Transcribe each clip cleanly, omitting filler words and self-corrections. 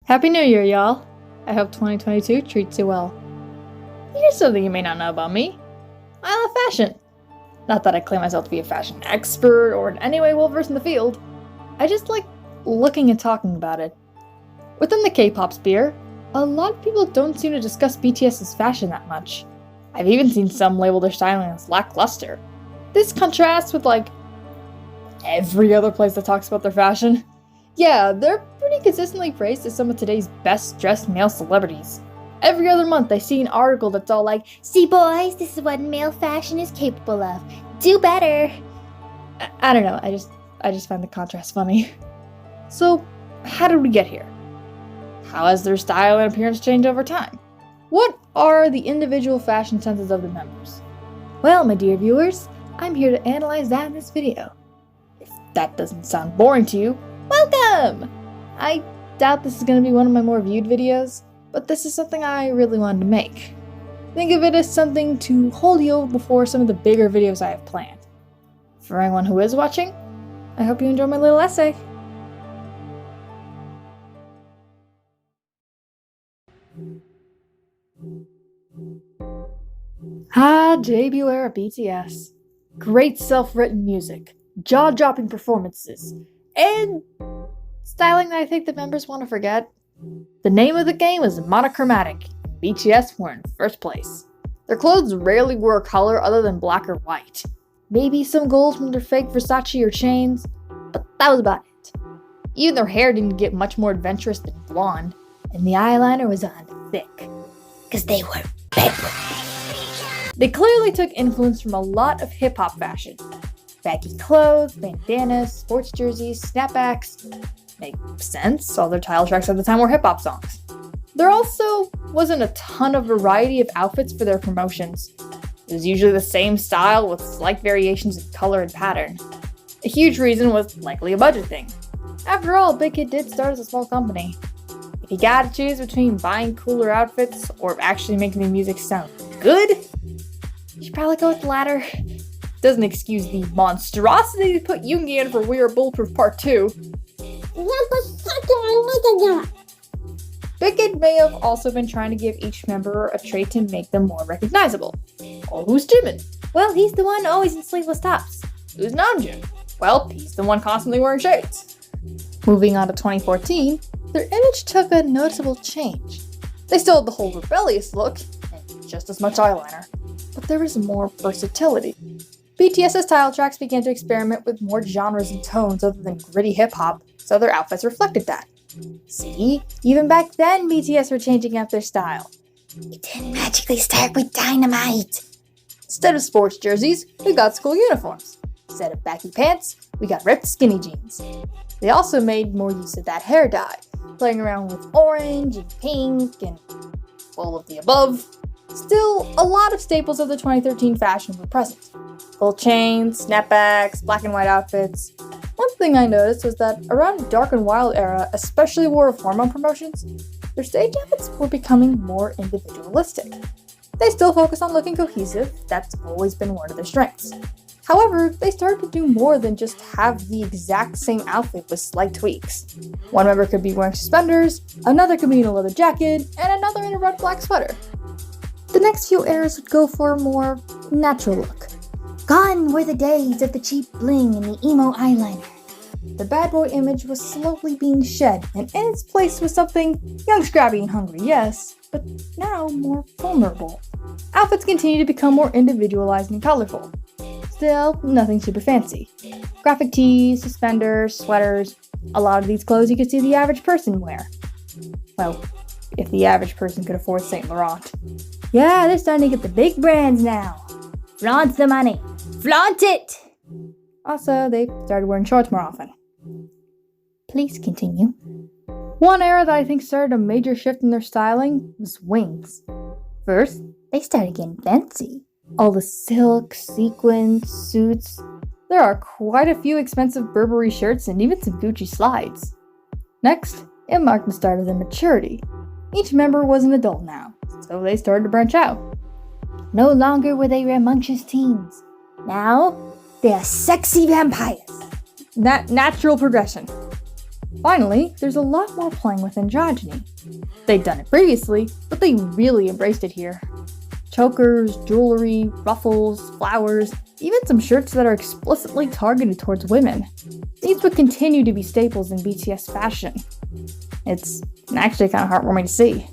Happy New Year, y'all! I hope 2022 treats you well. Here's something you may not know about me. I love fashion. Not that I claim myself to be a fashion expert or in any way well-versed in the field. I just like looking and talking about it. Within the K-pop sphere, a lot of people don't seem to discuss BTS's fashion that much. I've even seen some label their styling as lackluster. This contrasts with every other place that talks about their fashion. Yeah, they're pretty consistently praised as some of today's best-dressed male celebrities. Every other month I see an article that's all like, "See boys, this is what male fashion is capable of. Do better." I don't know, I just find the contrast funny. So, how did we get here? How has their style and appearance changed over time? What are the individual fashion senses of the members? Well, my dear viewers, I'm here to analyze that in this video. If that doesn't sound boring to you, welcome! I doubt this is going to be one of my more viewed videos, but this is something I really wanted to make. Think of it as something to hold you over before some of the bigger videos I have planned. For anyone who is watching, I hope you enjoy my little essay. Debut era BTS. Great self-written music, jaw-dropping performances, and styling that I think the members want to forget. The name of the game is monochromatic. BTS were in first place. Their clothes rarely wore a color other than black or white. Maybe some gold from their fake Versace or chains, but that was about it. Even their hair didn't get much more adventurous than blonde, and the eyeliner was on thick. Cause they were bedroom. They clearly took influence from a lot of hip-hop fashion. Baggy clothes, bandanas, sports jerseys, snapbacks. Makes sense, all their title tracks at the time were hip-hop songs. There also wasn't a ton of variety of outfits for their promotions. It was usually the same style with slight variations in color and pattern. A huge reason was likely a budget thing. After all, Big Hit did start as a small company. If you gotta choose between buying cooler outfits or actually making the music sound good, you should probably go with the latter. Doesn't excuse the monstrosity they put Yoongi in for We Are Bulletproof Part 2. Big Hit may have also been trying to give each member a trait to make them more recognizable. Oh, who's Jimin? Well, he's the one always in sleeveless tops. Who's Namjoon? Well, he's the one constantly wearing shades. Moving on to 2014, their image took a noticeable change. They still had the whole rebellious look, and just as much eyeliner, but there was more versatility. BTS's title tracks began to experiment with more genres and tones other than gritty hip-hop, so their outfits reflected that. See, even back then BTS were changing up their style. It didn't magically start with dynamite. Instead of sports jerseys, we got school uniforms. Instead of baggy pants, we got ripped skinny jeans. They also made more use of that hair dye, playing around with orange and pink and all of the above. Still, a lot of staples of the 2013 fashion were present. Gold chains, snapbacks, black and white outfits. One thing I noticed was that around the Dark and Wild era, especially War of Hormone promotions, their stage outfits were becoming more individualistic. They still focus on looking cohesive, that's always been one of their strengths. However, they started to do more than just have the exact same outfit with slight tweaks. One member could be wearing suspenders, another could be in a leather jacket, and another in a red black sweater. The next few eras would go for a more natural look. Gone were the days of the cheap bling and the emo eyeliner. The bad boy image was slowly being shed, and in its place was something young, scrappy, and hungry, yes, but now more vulnerable. Outfits continue to become more individualized and colorful. Still, nothing super fancy. Graphic tees, suspenders, sweaters, a lot of these clothes you could see the average person wear. Well, if the average person could afford Saint Laurent. Yeah, they're starting to get the big brands now. Flaunt the money. Flaunt it! Also, they started wearing shorts more often. Please continue. One era that I think started a major shift in their styling was wings. First, They started getting fancy. all the silk, sequins, suits. There are quite a few expensive Burberry shirts and even some Gucci slides. Next, it marked the start of their maturity. Each member was an adult now, so they started to branch out. No longer were they rambunctious teens. Now, they are sexy vampires. Natural progression. Finally, there's a lot more playing with androgyny. They'd done it previously, but they really embraced it here. Chokers, jewelry, ruffles, flowers, even some shirts that are explicitly targeted towards women. These would continue to be staples in BTS fashion. It's actually kind of heartwarming to see.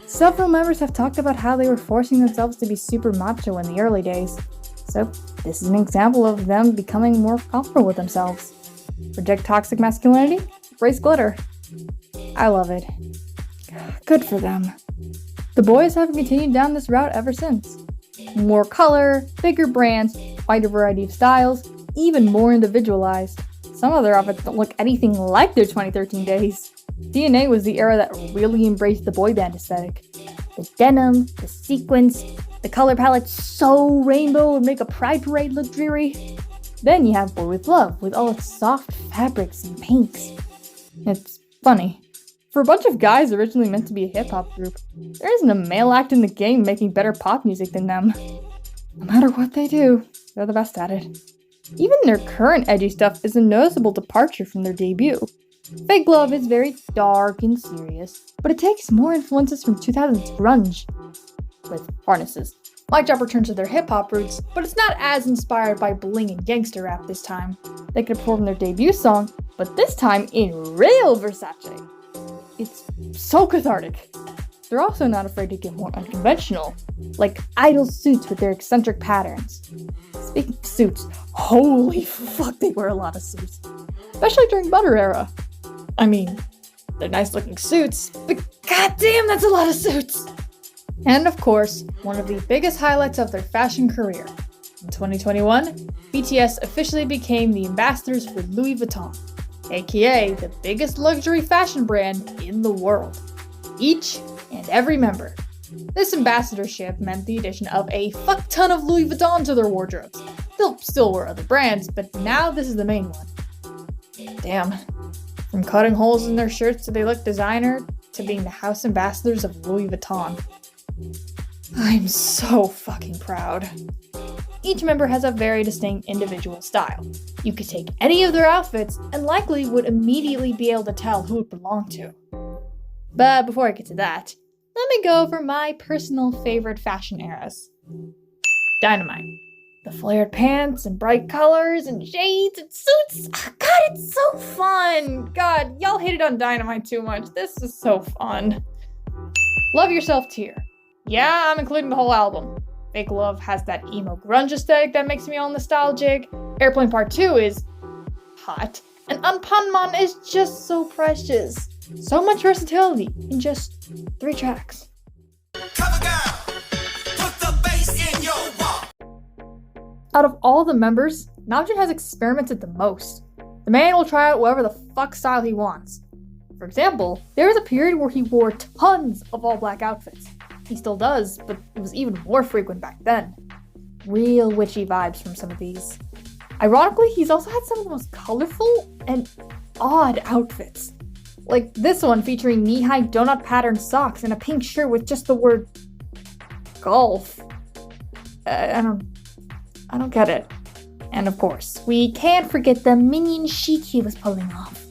Several members have talked about how they were forcing themselves to be super macho in the early days. So this is an example of them becoming more comfortable with themselves. Reject toxic masculinity, embrace glitter. I love it. Good for them. The boys have continued down this route ever since. More color, bigger brands, wider variety of styles, even more individualized. Some of their outfits don't look anything like their 2013 days. DNA was the era that really embraced the boy band aesthetic. The denim, the sequins, the color palette so rainbow would make a pride parade look dreary. Then you have Boy With Love with all its soft fabrics and pinks. It's funny. For a bunch of guys originally meant to be a hip-hop group, there isn't a male act in the game making better pop music than them. No matter what they do, they're the best at it. Even their current edgy stuff is a noticeable departure from their debut. Fake Love is very dark and serious, but it takes more influences from 2000s grunge, with harnesses. Light Drop returns to their hip-hop roots, but it's not as inspired by bling and gangster rap this time. They could perform their debut song, but this time in real Versace. It's so cathartic. They're also not afraid to get more unconventional, like idol suits with their eccentric patterns. Speaking of suits, holy fuck, they wear a lot of suits. Especially during Butter era. I mean, they're nice looking suits, but goddamn, that's a lot of suits! And of course, one of the biggest highlights of their fashion career. In 2021, BTS officially became the ambassadors for Louis Vuitton, aka the biggest luxury fashion brand in the world. Each and every member. This ambassadorship meant the addition of a fuck ton of Louis Vuitton to their wardrobes. They'll still wear other brands, but now this is the main one. Damn. From cutting holes in their shirts so they look designer, to being the house ambassadors of Louis Vuitton. I'm so fucking proud. Each member has a very distinct individual style. You could take any of their outfits and likely would immediately be able to tell who it belonged to. But before I get to that, let me go for my personal favorite fashion eras. Dynamite. The flared pants and bright colors and shades and suits. Oh, God, it's so fun. God, y'all hated on Dynamite too much. This is so fun. Love Yourself tier. Yeah, I'm including the whole album. Fake Love has that emo grunge aesthetic that makes me all nostalgic. Airplane Part 2 is hot. And Unpunman is just so precious. So much versatility in just 3 tracks. Cover girl, put the bass in your walk. Out of all the members, Namjoon has experimented the most. The man will try out whatever the fuck style he wants. For example, there was a period where he wore tons of all-black outfits. He still does, but it was even more frequent back then. Real witchy vibes from some of these. Ironically, he's also had some of the most colorful and odd outfits. Like this one featuring knee-high donut patterned socks and a pink shirt with just the word golf. I don't get it. And of course, we can't forget the minion chic he was pulling off.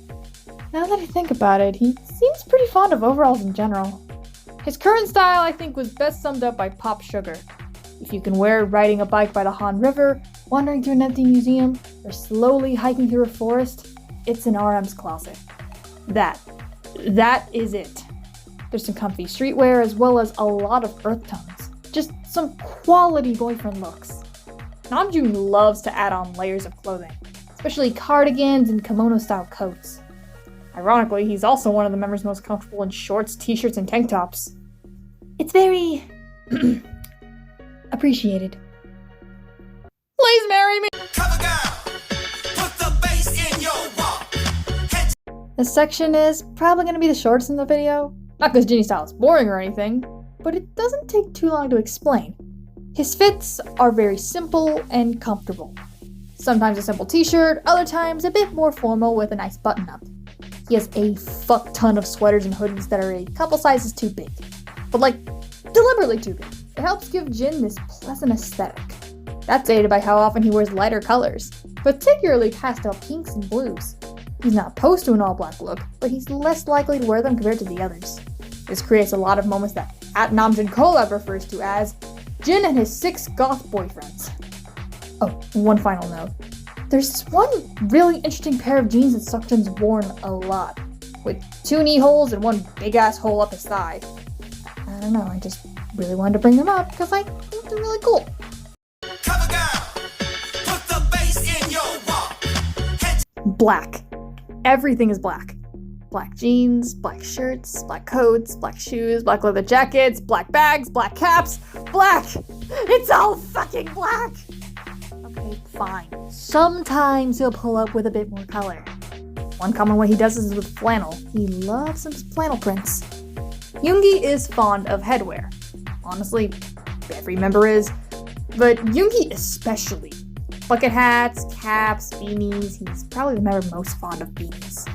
Now that I think about it, he seems pretty fond of overalls in general. His current style, I think, was best summed up by Pop Sugar. If you can wear it riding a bike by the Han River, wandering through an empty museum, or slowly hiking through a forest, it's an RM's closet. That is it. There's some comfy streetwear as well as a lot of earth tones. Just some quality boyfriend looks. Namjoon loves to add on layers of clothing, especially cardigans and kimono-style coats. Ironically, he's also one of the members most comfortable in shorts, t-shirts, and tank tops. It's very appreciated. Please marry me! Cover girl, put the bass in your walk. This section is probably going to be the shortest in the video. Not because Jinny's style is boring or anything, but it doesn't take too long to explain. His fits are very simple and comfortable. Sometimes a simple t-shirt, other times a bit more formal with a nice button-up. He has a fuck ton of sweaters and hoodies that are a couple sizes too big. But like, deliberately too big. It helps give Jin this pleasant aesthetic. That's aided by how often he wears lighter colors, particularly pastel pinks and blues. He's not opposed to an all-black look, but he's less likely to wear them compared to the others. This creates a lot of moments that Namjoon collab refers to as Jin and his 6 goth boyfriends. Oh, one final note. There's this one really interesting pair of jeans that Seokjun's worn a lot, with 2 knee holes and 1 big-ass hole up his thigh. I don't know, I just really wanted to bring them up because I think they're really cool. Cover girl, put the bass in your walk. Black. Everything is black. Black jeans, black shirts, black coats, black shoes, black leather jackets, black bags, black caps. Black! It's all fucking black! Okay, fine. Sometimes he'll pull up with a bit more color. One common way he does this is with flannel. He loves some flannel prints. Yoongi is fond of headwear. Honestly, every member is. But Yoongi especially. Bucket hats, caps, beanies. He's probably the member most fond of beanies.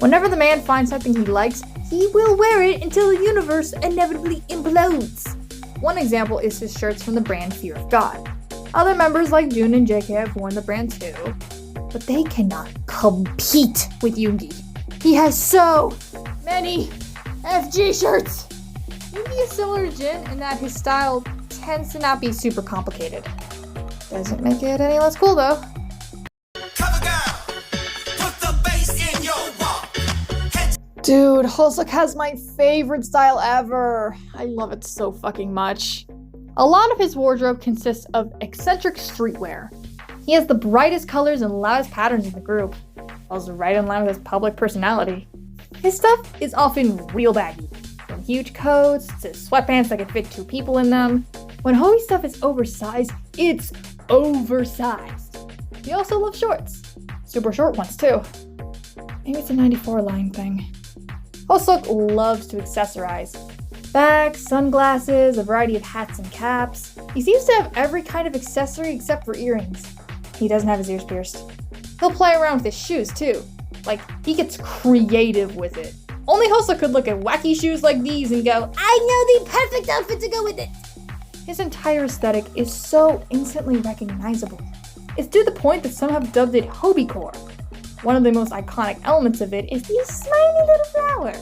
Whenever the man finds something he likes, he will wear it until the universe inevitably implodes. One example is his shirts from the brand Fear of God. Other members like Jun and JK have worn the brand too, but they cannot compete with Yoongi. He has so many FG shirts! Yoongi is similar to Jin in that his style tends to not be super complicated. Doesn't make it any less cool though. Cover girl, put the bass in your walk. Dude, Hoseok has my favorite style ever. I love it so fucking much. A lot of his wardrobe consists of eccentric streetwear. He has the brightest colors and loudest patterns in the group, also right in line with his public personality. His stuff is often real baggy, from huge coats to sweatpants that can fit 2 people in them. When homie stuff is oversized, it's oversized. He also loves shorts. Super short ones too. Maybe it's a 94 line thing. Hoseok loves to accessorize. Bags, sunglasses, a variety of hats and caps. He seems to have every kind of accessory except for earrings. He doesn't have his ears pierced. He'll play around with his shoes too. Like, he gets creative with it. Only Hoseok could look at wacky shoes like these and go, I know the perfect outfit to go with it! His entire aesthetic is so instantly recognizable. It's to the point that some have dubbed it Hobiecore. One of the most iconic elements of it is the smiley little flower.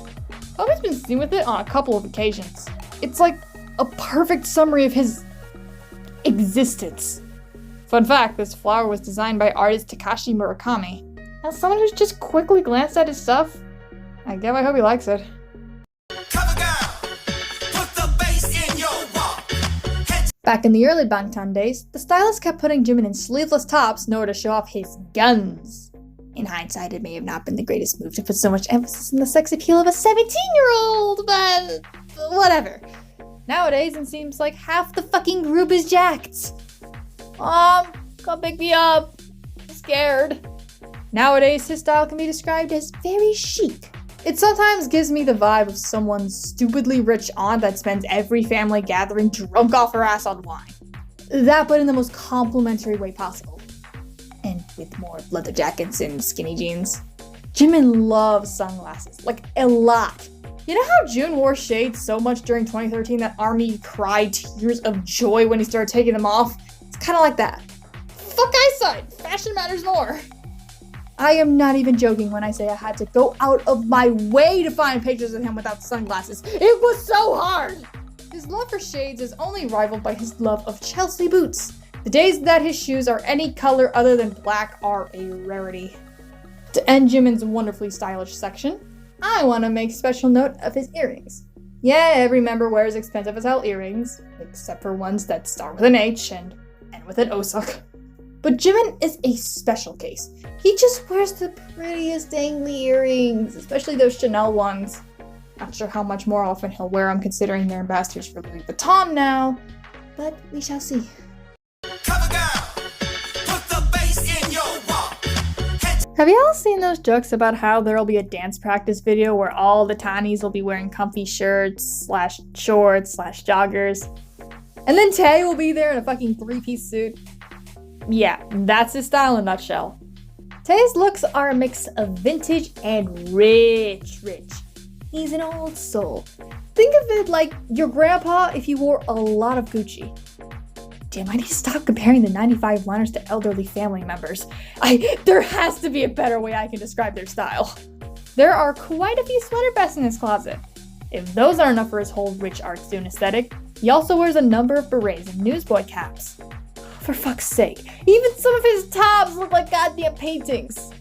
Hobie's been seen with it on a couple of occasions. It's like a perfect summary of his existence. Fun fact, this flower was designed by artist Takashi Murakami. As someone who's just quickly glanced at his stuff, I hope he likes it. Cover girl, put the bass in your walk. Back in the early Bangtan days, the stylist kept putting Jimin in sleeveless tops in order to show off his guns. In hindsight, it may have not been the greatest move to put so much emphasis on the sex appeal of a 17-year-old, but whatever. Nowadays, it seems like half the fucking group is jacked. Come pick me up. I'm scared. Nowadays, his style can be described as very chic. It sometimes gives me the vibe of someone's stupidly rich aunt that spends every family gathering drunk off her ass on wine. That, but in the most complimentary way possible. And with more leather jackets and skinny jeans. Jimin loves sunglasses, like a lot. You know how Jun wore shades so much during 2013 that ARMY cried tears of joy when he started taking them off? It's kind of like that. Fuck eyesight! Fashion matters more. I am not even joking when I say I had to go out of my way to find pictures of him without sunglasses. It was so hard! His love for shades is only rivaled by his love of Chelsea boots. The days that his shoes are any color other than black are a rarity. To end Jimin's wonderfully stylish section, I want to make special note of his earrings. Yeah, every member wears expensive as hell earrings, except for ones that start with an H and end with an Hoseok. But Jimin is a special case. He just wears the prettiest dangly earrings, especially those Chanel ones. Not sure how much more often he'll wear them considering they're ambassadors for Louis Vuitton now, but we shall see. Cover girl, put the bass in your walk. Have y'all seen those jokes about how there'll be a dance practice video where all the Tanies will be wearing comfy shirts / shorts / joggers? And then Tae will be there in a fucking 3-piece suit? Yeah, that's his style in a nutshell. Tae's looks are a mix of vintage and rich. He's an old soul. Think of it like your grandpa if you wore a lot of Gucci. Damn, I need to stop comparing the 95 liners to elderly family members. There has to be a better way I can describe their style. There are quite a few sweater vests in his closet. If those aren't enough for his whole rich art student aesthetic, he also wears a number of berets and newsboy caps. For fuck's sake, even some of his tops look like goddamn paintings.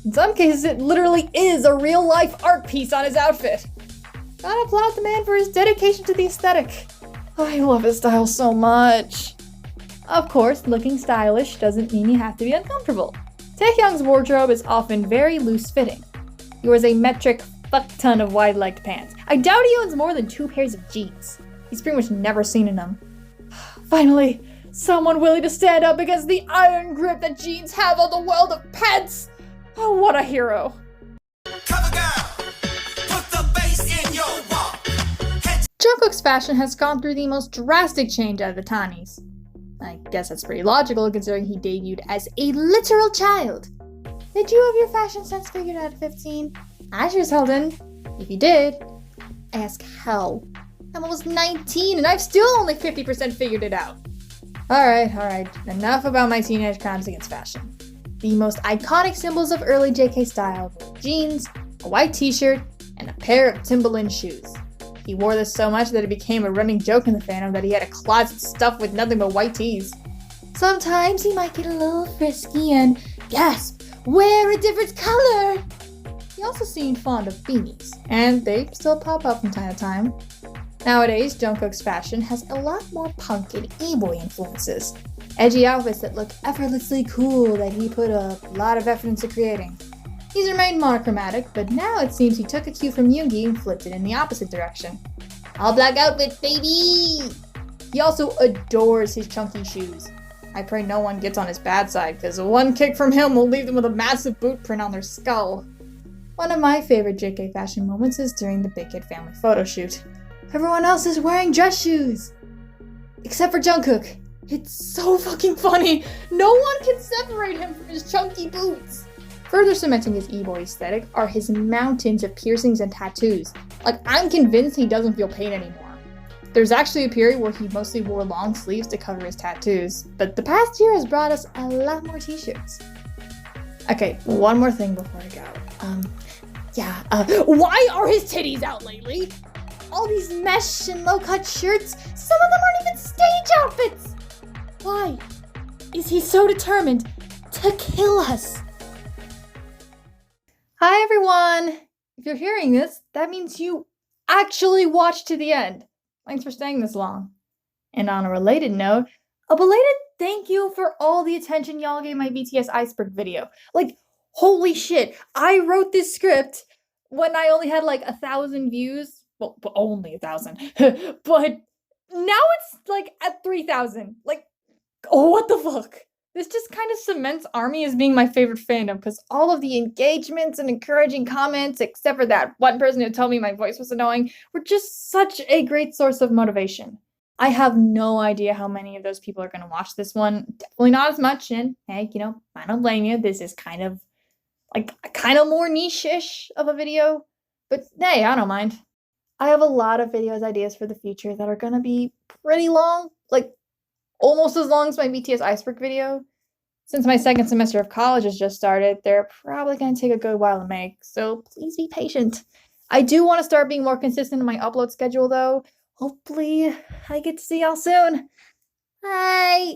In some cases, it literally is a real-life art piece on his outfit. Gotta applaud the man for his dedication to the aesthetic. I love his style so much. Of course, looking stylish doesn't mean you have to be uncomfortable. Taehyung's wardrobe is often very loose-fitting. He wears a metric fuck-ton of wide-legged pants. I doubt he owns more than 2 pairs of jeans. He's pretty much never seen in them. Finally, someone willing to stand up against the iron grip that jeans have on the world of pants! Oh, what a hero. Cover girl, put the bass in your walk. Jungkook's fashion has gone through the most drastic change out of the Tanis. I guess that's pretty logical considering he debuted as a literal child. Did you have your fashion sense figured out at 15? I sure as hell didn't. If you did, ask how. I'm almost 19 and I've still only 50% figured it out. Alright, enough about my teenage crimes against fashion. The most iconic symbols of early JK style were jeans, a white t-shirt, and a pair of Timberland shoes. He wore this so much that it became a running joke in the fandom that he had a closet stuffed with nothing but white tees. Sometimes he might get a little frisky and, gasp, wear a different color! He also seemed fond of beanies, and they still pop up from time to time. Nowadays, Jungkook's fashion has a lot more punk and e-boy influences. Edgy outfits that look effortlessly cool that he put a lot of effort into creating. He's remained monochromatic, but now it seems he took a cue from Yoongi and flipped it in the opposite direction. All black outfit, baby! He also adores his chunky shoes. I pray no one gets on his bad side, because one kick from him will leave them with a massive boot print on their skull. One of my favorite JK fashion moments is during the Big Kid family photo shoot. Everyone else is wearing dress shoes! Except for Jungkook. It's so fucking funny! No one can separate him from his chunky boots! Further cementing his e-boy aesthetic are his mountains of piercings and tattoos. Like, I'm convinced he doesn't feel pain anymore. There's actually a period where he mostly wore long sleeves to cover his tattoos, but the past year has brought us a lot more t-shirts. Okay, one more thing before I go. Why are his titties out lately? All these mesh and low-cut shirts, some of them aren't even stage outfits! Why is he so determined to kill us? Hi everyone! If you're hearing this, that means you actually watched to the end. Thanks for staying this long. And on a related note, a belated thank you for all the attention y'all gave my BTS Iceberg video. Like, holy shit, I wrote this script when I only had like 1,000 views. Well, only 1,000. But now it's like at 3,000. Like, oh, what the fuck? This just kind of cements ARMY as being my favorite fandom because all of the engagements and encouraging comments, except for that one person who told me my voice was annoying, were just such a great source of motivation. I have no idea how many of those people are going to watch this one. Definitely not as much, and hey, I don't blame you. This is kind of more niche-ish of a video, but hey, I don't mind. I have a lot of videos ideas for the future that are going to be pretty long, like almost as long as my BTS Iceberg video. Since my second semester of college has just started, they're probably going to take a good while to make, so please be patient. I do want to start being more consistent in my upload schedule though. Hopefully I get to see y'all soon. Bye!